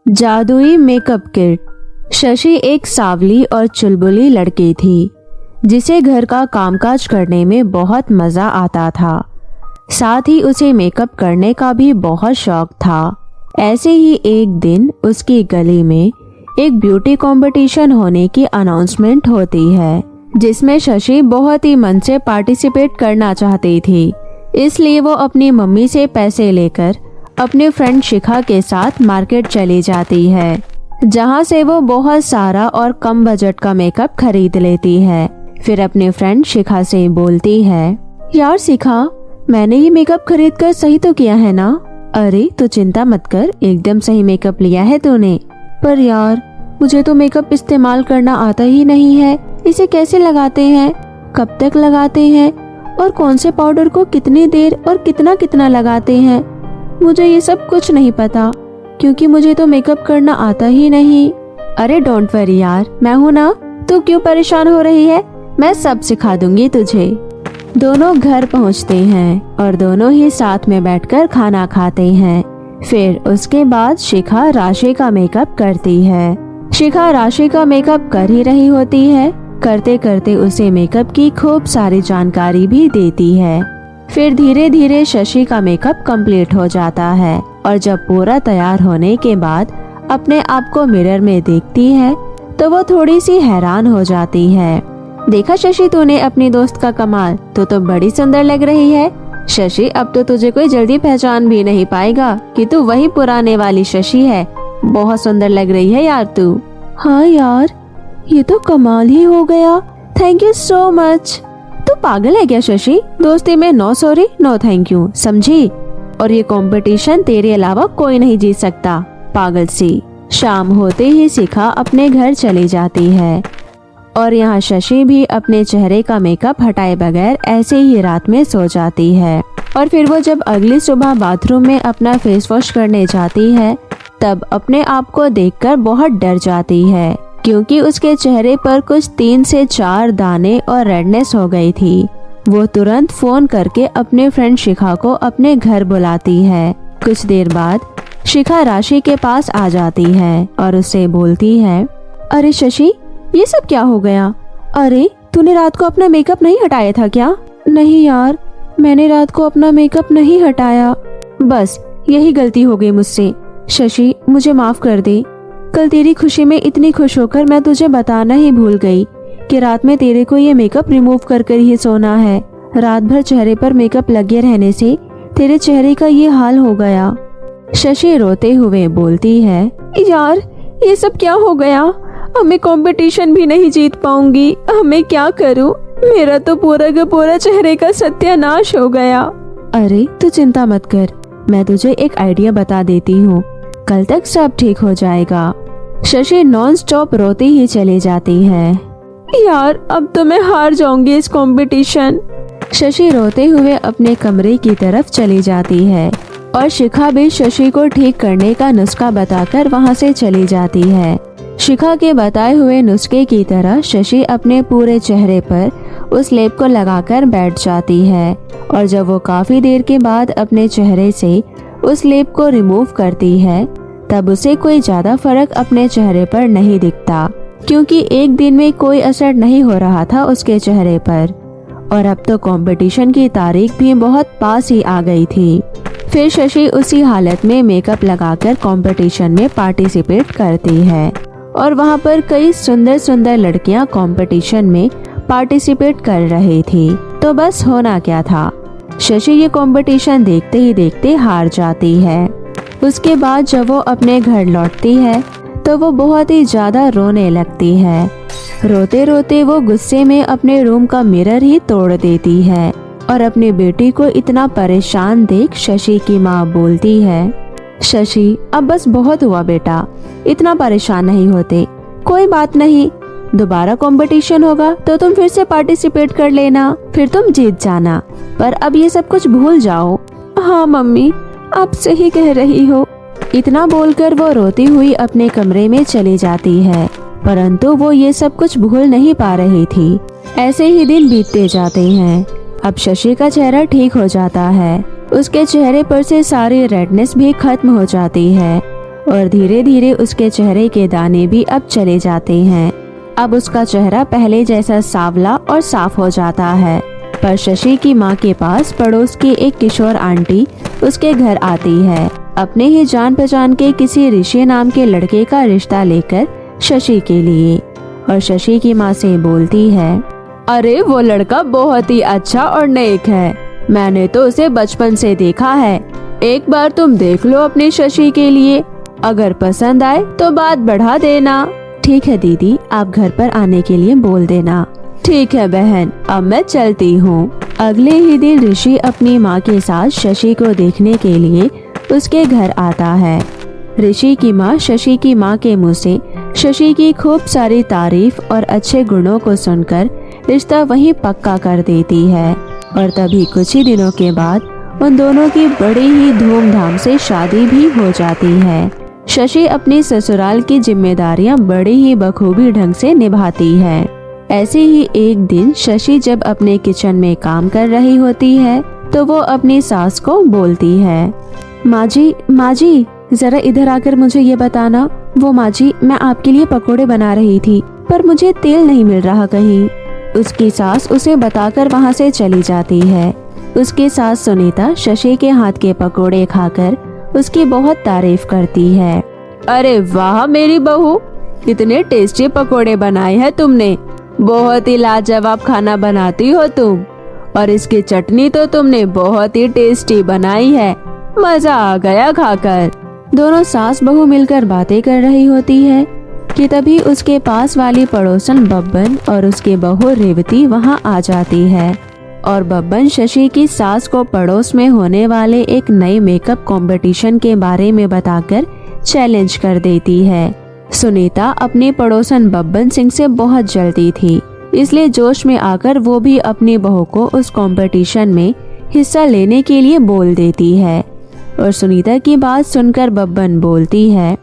जादुई makeup kit. Shashi एक सावली और चुलबुली लड़की थी जिसे घर का कामकाज करने में बहुत मजा आता था। साथ ही उसे मेकअप करने का भी बहुत शौक था। ऐसे ही एक दिन उसकी गली में एक ब्यूटी कंपटीशन होने की अनाउंसमेंट होती है जिसमें शशि बहुत ही मन से पार्टिसिपेट करना चाहती थी। इसलिए वो अपनी मम्मी से पैसे लेकर अपने फ्रेंड शिखा के साथ मार्केट चली जाती है, जहां से वो बहुत सारा और कम बजट का मेकअप खरीद लेती है। फिर अपने फ्रेंड शिखा से बोलती है, यार शिखा, मैंने ये मेकअप खरीद कर सही तो किया है ना? अरे तो चिंता मत कर, एकदम सही मेकअप लिया है तूने। पर यार, मुझे तो मेकअप इस्तेमाल करना आता ही नहीं है। इसे कैसे लगाते हैं, कब तक लगाते हैं और कौन से पाउडर को कितनी देर और कितना कितना लगाते हैं, मुझे ये सब कुछ नहीं पता क्योंकि मुझे तो मेकअप करना आता ही नहीं। अरे डोंट वरी यार, मैं हूँ ना, तू क्यों परेशान हो रही है, मैं सब सिखा दूंगी तुझे। दोनों घर पहुँचते हैं और दोनों ही साथ में बैठकर खाना खाते हैं। फिर उसके बाद शिखा राशि का मेकअप करती है। शिखा राशि का मेकअप कर ही रही होती है। करते करते उसे मेकअप की खूब सारी जानकारी भी देती है। फिर धीरे धीरे शशि का मेकअप कंप्लीट हो जाता है और जब पूरा तैयार होने के बाद अपने आप को मिरर में देखती है तो वो थोड़ी सी हैरान हो जाती है। देखा शशि, तूने अपनी दोस्त का कमाल, तू तो बड़ी सुंदर लग रही है। शशि, अब तो तुझे कोई जल्दी पहचान भी नहीं पाएगा कि तू वही पुराने वाली शशि है। बहुत सुंदर लग रही है यार तू। हाँ यार, ये तो कमाल ही हो गया, थैंक यू सो मच। तू पागल है क्या शशि? दोस्ती में no sorry no thank you, समझी? और ये कंपटीशन तेरे अलावा कोई नहीं जीत सकता, पागल सी। शाम होते ही शिखा अपने घर चली जाती है और यहाँ शशि भी अपने चेहरे का मेकअप हटाए बगैर ऐसे ही रात में सो जाती है। और फिर वो जब अगली सुबह बाथरूम में अपना फेस वॉश करने जाती है तब अपने आप को देखकर बहुत डर जाती है क्योंकि उसके चेहरे पर कुछ 3 से 4 दाने और रेडनेस हो गई थी। वो तुरंत फोन करके अपने फ्रेंड शिखा को अपने घर बुलाती है। कुछ देर बाद शिखा राशि के पास आ जाती है और उससे बोलती है, अरे शशि, ये सब क्या हो गया? अरे तूने रात को अपना मेकअप नहीं हटाया था क्या? नहीं यार, मैंने रात को अपना मेकअप नहीं हटाया। बस यही गलती हो गई मुझसे। शशि, मुझे माफ कर दे। कल तेरी खुशी में इतनी खुश होकर मैं तुझे बताना ही भूल गई कि रात में तेरे को ये मेकअप रिमूव कर कर ही सोना है। रात भर चेहरे पर मेकअप लगे रहने से तेरे चेहरे का ये हाल हो गया। शशि रोते हुए बोलती है, यार ये सब क्या हो गया? अब मैं कंपटीशन भी नहीं जीत पाऊंगी, अब मैं क्या करूं? मेरा तो पूरा का पूरा चेहरे का सत्यानाश हो गया। अरे तू चिंता मत कर, मैं तुझे एक आइडिया बता देती हूँ, कल तक सब ठीक हो जाएगा। शशि नॉन स्टॉप रोती ही चली जाती है। यार अब तो मैं हार जाऊंगी इस कंपटीशन। शशि रोते हुए अपने कमरे की तरफ चली जाती है और शिखा भी शशि को ठीक करने का नुस्खा बताकर वहां से चली जाती है। शिखा के बताए हुए नुस्खे की तरह शशि अपने पूरे चेहरे पर उस लेप को लगाकर बैठ जाती है और जब वो काफी देर के बाद अपने चेहरे से उस लेप को रिमूव करती है तब उसे कोई ज्यादा फर्क अपने चेहरे पर नहीं दिखता क्योंकि एक दिन में कोई असर नहीं हो रहा था उसके चेहरे पर और अब तो कंपटीशन की तारीख भी बहुत पास ही आ गई थी। फिर शशि उसी हालत में मेकअप लगाकर कंपटीशन में पार्टिसिपेट करती है और वहाँ पर कई सुंदर सुंदर लड़कियाँ कंपटीशन में पार्टिसिपेट कर रही थी। तो बस होना क्या था, शशि ये कंपटीशन देखते ही देखते हार जाती है। उसके बाद जब वो अपने घर लौटती है तो वो बहुत ही ज्यादा रोने लगती है। रोते रोते वो गुस्से में अपने रूम का मिरर ही तोड़ देती है और अपनी बेटी को इतना परेशान देख शशि की माँ बोलती है, शशि अब बस बहुत हुआ बेटा, इतना परेशान नहीं होते, कोई बात नहीं, दोबारा कंपटीशन होगा तो तुम फिर से पार्टिसिपेट कर लेना, फिर तुम जीत जाना, पर अब ये सब कुछ भूल जाओ। हाँ मम्मी, आप सही कह रही हो। इतना बोलकर वो रोती हुई अपने कमरे में चली जाती है, परंतु वो ये सब कुछ भूल नहीं पा रही थी। ऐसे ही दिन बीतते जाते हैं। अब शशि का चेहरा ठीक हो जाता है, उसके चेहरे पर से सारी रेडनेस भी खत्म हो जाती है और धीरे धीरे उसके चेहरे के दाने भी अब चले जाते हैं। अब उसका चेहरा पहले जैसा सांवला और साफ हो जाता है। पर शशि की माँ के पास पड़ोस की एक किशोर आंटी उसके घर आती है, अपने ही जान पहचान के किसी ऋषि नाम के लड़के का रिश्ता लेकर शशि के लिए। और शशि की माँ से बोलती है, अरे वो लड़का बहुत ही अच्छा और नेक है, मैंने तो उसे बचपन से देखा है। एक बार तुम देख लो अपने शशि के लिए, अगर पसंद आए तो बात बढ़ा देना। ठीक है दीदी, आप घर पर आने के लिए बोल देना। ठीक है बहन, अब मैं चलती हूँ। अगले ही दिन ऋषि अपनी माँ के साथ शशि को देखने के लिए उसके घर आता है। ऋषि की माँ शशि की माँ के मुँह से शशि की खूब सारी तारीफ और अच्छे गुणों को सुनकर रिश्ता वहीं पक्का कर देती है। और तभी कुछ ही दिनों के बाद उन दोनों की बड़ी ही धूमधाम से शादी भी हो जाती है। शशि अपनी ससुराल की जिम्मेदारियां बड़ी ही बखूबी ढंग से निभाती है। ऐसे ही एक दिन शशि जब अपने किचन में काम कर रही होती है तो वो अपनी सास को बोलती है, माँ जी जरा इधर आकर मुझे ये बताना। वो माँ जी, मैं आपके लिए पकोड़े बना रही थी पर मुझे तेल नहीं मिल रहा कहीं। उसकी सास उसे बताकर वहाँ से चली जाती है। उसकी सास सुनीता शशि के हाथ के पकोड़े खाकर उसकी बहुत तारीफ करती है। अरे वाह मेरी बहू, इतने टेस्टी पकोड़े बनाए हैं तुमने, बहुत ही लाजवाब खाना बनाती हो तुम। और इसकी चटनी तो तुमने बहुत ही टेस्टी बनाई है, मजा आ गया खाकर। दोनों सास बहू मिलकर बातें कर रही होती है कि तभी उसके पास वाली पड़ोसन बब्बन और उसकी बहू रेवती वहाँ आ जाती है। और बब्बन शशि की सास को पड़ोस में होने वाले एक नए मेकअप कंपटीशन के बारे में बताकर चैलेंज कर देती है। सुनीता अपनी पड़ोसन बब्बन सिंह से बहुत जलती थी, इसलिए जोश में आकर वो भी अपनी बहू को उस कंपटीशन में हिस्सा लेने के लिए बोल देती है। और सुनीता की बात सुनकर बब्बन बोलती है,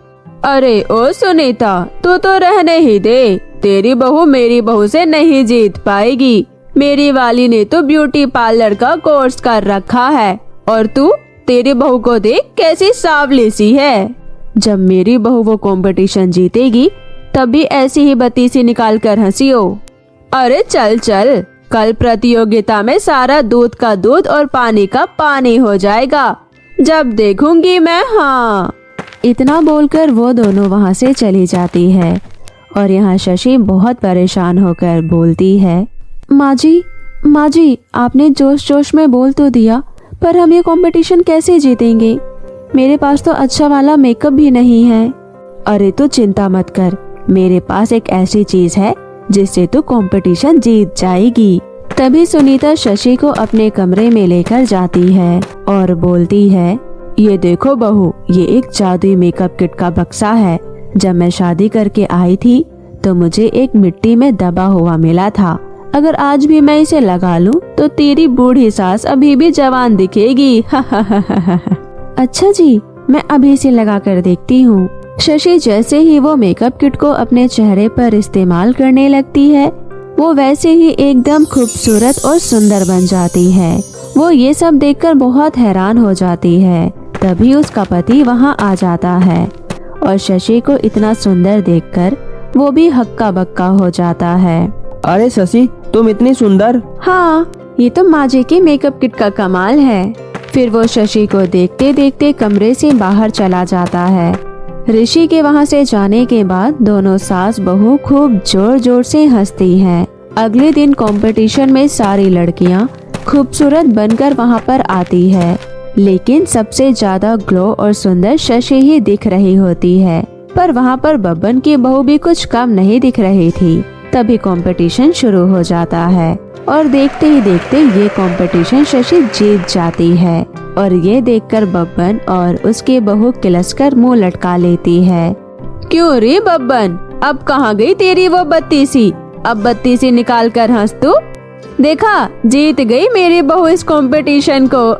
अरे ओ सुनीता, तू तो रहने ही दे, तेरी बहू मेरी बहू से नहीं जीत पाएगी। मेरी वाली ने तो ब्यूटी पार्लर का कोर्स कर रखा है और तू, तेरी बहू को देख कैसी सांवली सी है। जब मेरी बहू वो कंपटीशन जीतेगी तब भी ऐसी ही बत्ती सी निकाल कर हंसियो। अरे चल चल, कल प्रतियोगिता में सारा दूध का दूध और पानी का पानी हो जाएगा, जब देखूंगी मैं। हाँ, इतना बोलकर वो दोनों वहाँ से चली जाती है। और यहाँ शशि बहुत परेशान होकर बोलती है, माँ जी, आपने जोश जोश में बोल तो दिया, पर हम ये कंपटीशन कैसे जीतेंगे? मेरे पास तो अच्छा वाला मेकअप भी नहीं है। अरे तू चिंता मत कर, मेरे पास एक ऐसी चीज है जिससे तू कंपटीशन जीत जाएगी। तभी सुनीता शशि को अपने कमरे में लेकर जाती है और बोलती है, ये देखो बहू, ये एक जादुई मेकअप किट का बक्सा है। जब मैं शादी करके आई थी तो मुझे एक मिट्टी में दबा हुआ मिला था। अगर आज भी मैं इसे लगा लूं तो तेरी बूढ़ी सास अभी भी जवान दिखेगी। अच्छा जी, मैं अभी इसे लगा कर देखती हूँ। शशि जैसे ही वो मेकअप किट को अपने चेहरे पर इस्तेमाल करने लगती है, वो वैसे ही एकदम खूबसूरत और सुंदर बन जाती है। वो ये सब देखकर बहुत हैरान हो जाती है। तभी उसका पति वहाँ आ जाता है और शशि को इतना सुंदर देखकर वो भी हक्का बक्का हो जाता है। अरे शशि, तुम इतनी सुंदर। हाँ, ये तो माँ जी की मेकअप किट का कमाल है। फिर वो शशि को देखते देखते कमरे से बाहर चला जाता है। ऋषि के वहाँ से जाने के बाद दोनों सास बहू खूब जोर जोर से हंसती हैं। अगले दिन कंपटीशन में सारी लड़कियाँ खूबसूरत बनकर वहाँ पर आती है, लेकिन सबसे ज्यादा ग्लो और सुंदर शशि ही दिख रही होती है। पर वहाँ पर बब्बन की बहू भी कुछ कम नहीं दिख रही थी। तभी कंपटीशन शुरू हो जाता है और देखते ही देखते ये कंपटीशन शशि जीत जाती है। और ये देखकर बब्बन और उसकी बहू किलसकर मुंह लटका लेती है। क्यों रे बब्बन, अब कहाँ गई तेरी वो बत्ती सी? अब बत्ती सी निकाल कर हंस तू। देखा, जीत गई मेरी बहू इस कंपटीशन को।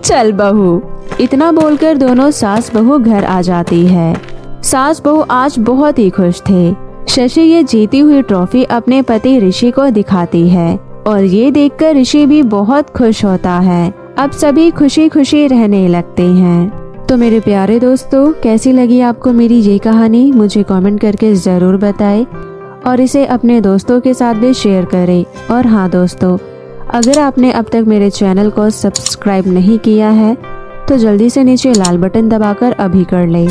चल बहू। इतना बोलकर दोनों सास बहू घर आ जाती है। सास बहू आज बहुत ही खुश थे। शशि ये जीती हुई ट्रॉफी अपने पति ऋषि को दिखाती है और ये देखकर ऋषि भी बहुत खुश होता है। अब सभी खुशी खुशी रहने लगते हैं। तो मेरे प्यारे दोस्तों, कैसी लगी आपको मेरी ये कहानी मुझे कमेंट करके ज़रूर बताएं और इसे अपने दोस्तों के साथ भी शेयर करें। और हाँ दोस्तों, अगर आपने अब तक मेरे चैनल को सब्सक्राइब नहीं किया है तो जल्दी से नीचे लाल बटन दबाकर अभी कर लें।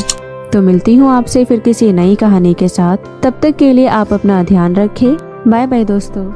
तो मिलती हूँ आपसे फिर किसी नई कहानी के साथ। तब तक के लिए आप अपना ध्यान रखें। बाय बाय दोस्तों।